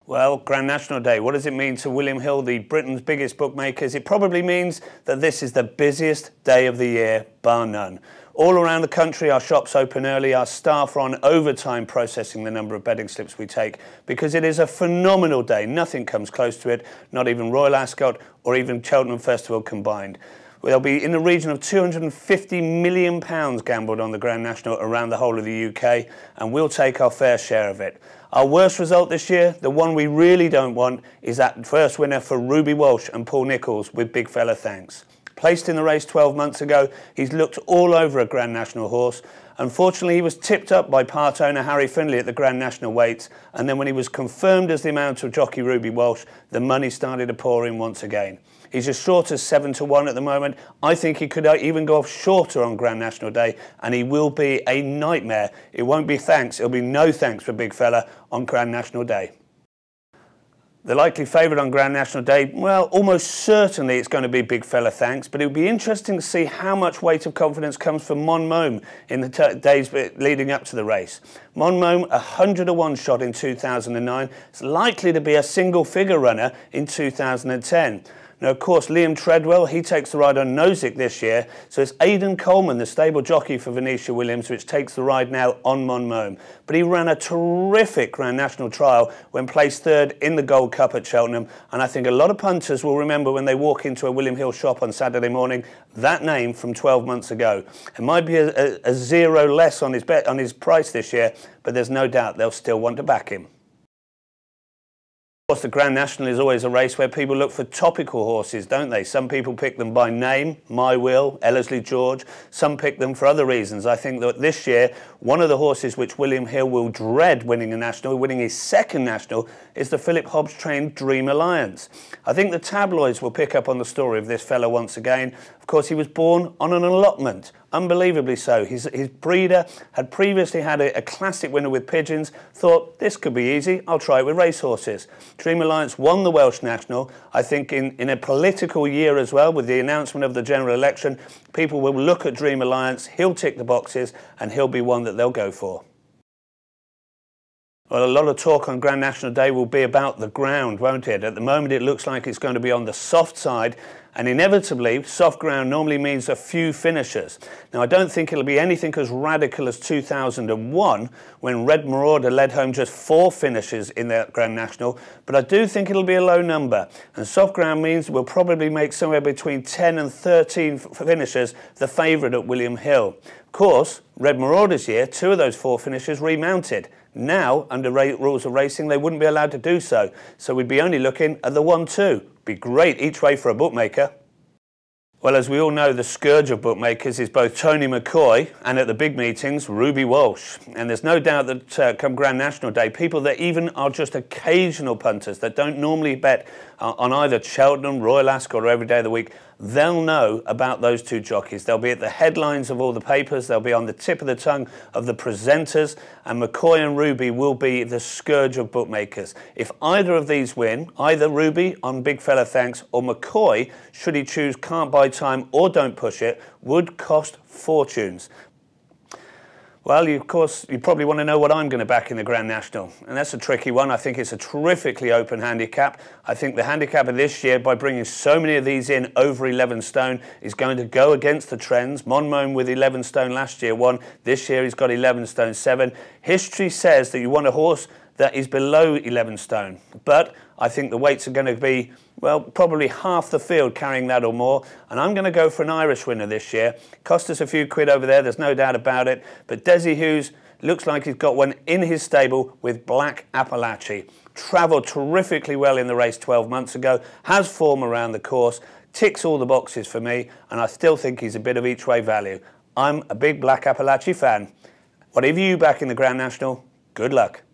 Well, Grand National Day, what does it mean to William Hill, the Britain's biggest bookmakers? It probably means that this is the busiest day of the year, bar none. All around the country, our shops open early, our staff are on overtime processing the number of betting slips we take because it is a phenomenal day. Nothing comes close to it, not even Royal Ascot or even Cheltenham Festival combined. There'll be in the region of £250 million gambled on the Grand National around the whole of the UK, and we'll take our fair share of it. Our worst result this year, the one we really don't want, is that first winner for Ruby Walsh and Paul Nicholls with Big Fella Thanks. Placed in the race 12 months ago, he's looked all over a Grand National horse. Unfortunately, he was tipped up by part owner Harry Findlay at the Grand National weights, and then when he was confirmed as the amount of jockey Ruby Walsh, the money started to pour in once again. He's as short as 7-1 at the moment. I think he could even go off shorter on Grand National Day, and he will be a nightmare. It won't be thanks, it'll be no thanks for Big Fella on Grand National Day. The likely favourite on Grand National Day, well, almost certainly it's going to be Big Fella Thanks, but it would be interesting to see how much weight of confidence comes from Mon Mome in the days leading up to the race. Mon Mome, 100-1 shot in 2009, is likely to be a single-figure runner in 2010. Now, of course, Liam Treadwell, he takes the ride on Nozick this year, so it's Aidan Coleman, the stable jockey for Venetia Williams, which takes the ride now on Mon Mome. But he ran a terrific Grand National trial when placed third in the Gold Cup at Cheltenham, and I think a lot of punters will remember when they walk into a William Hill shop on Saturday morning, that name from 12 months ago. It might be a zero less on his price this year, but there's no doubt they'll still want to back him. Of course, the Grand National is always a race where people look for topical horses, don't they? Some people pick them by name, My Will, Ellerslie George. Some pick them for other reasons. I think that this year, one of the horses which William Hill will dread winning a national, winning his second national, is the Philip Hobbs-trained Dream Alliance. I think the tabloids will pick up on the story of this fellow once again. Of course, he was born on an allotment. Unbelievably so. His breeder had previously had a classic winner with pigeons, thought this could be easy, I'll try it with racehorses. Dream Alliance won the Welsh National. I think in a political year as well, with the announcement of the general election, people will look at Dream Alliance, he'll tick the boxes, and he'll be one that they'll go for. Well, a lot of talk on Grand National Day will be about the ground, won't it? At the moment, it looks like it's going to be on the soft side, and inevitably, soft ground normally means a few finishers. Now, I don't think it'll be anything as radical as 2001, when Red Marauder led home just 4 finishes in the Grand National, but I do think it'll be a low number, and soft ground means we'll probably make somewhere between 10 and 13 finishers the favourite at William Hill. Of course, Red Marauder's year, 2 of those 4 finishers remounted. Now, under rules of racing, they wouldn't be allowed to do so. So we'd be only looking at the 1-2. Be great each way for a bookmaker. Well, as we all know, the scourge of bookmakers is both Tony McCoy and at the big meetings, Ruby Walsh. And there's no doubt that come Grand National Day, people that even are just occasional punters that don't normally bet on either Cheltenham, Royal Ascot or every day of the week, they'll know about those 2 jockeys. They'll be at the headlines of all the papers, they'll be on the tip of the tongue of the presenters, and McCoy and Ruby will be the scourge of bookmakers. If either of these win, either Ruby on Big Fella Thanks or McCoy, should he choose Can't Buy Time or Don't Push It, would cost fortunes. Well, of course, you probably want to know what I'm going to back in the Grand National. And that's a tricky one. I think it's a terrifically open handicap. I think the handicap of this year, by bringing so many of these in over 11 stone, is going to go against the trends. Mon Mome with 11 stone last year won. This year he's got 11 stone 7. History says that you want a horse that is below 11 stone. But I think the weights are going to be, well, probably half the field carrying that or more. And I'm going to go for an Irish winner this year. Cost us a few quid over there, there's no doubt about it. But Desi Hughes looks like he's got one in his stable with Black Appalachie. Travelled terrifically well in the race 12 months ago, has form around the course, ticks all the boxes for me, and I still think he's a bit of each way value. I'm a big Black Appalachie fan. Whatever you back in the Grand National, good luck.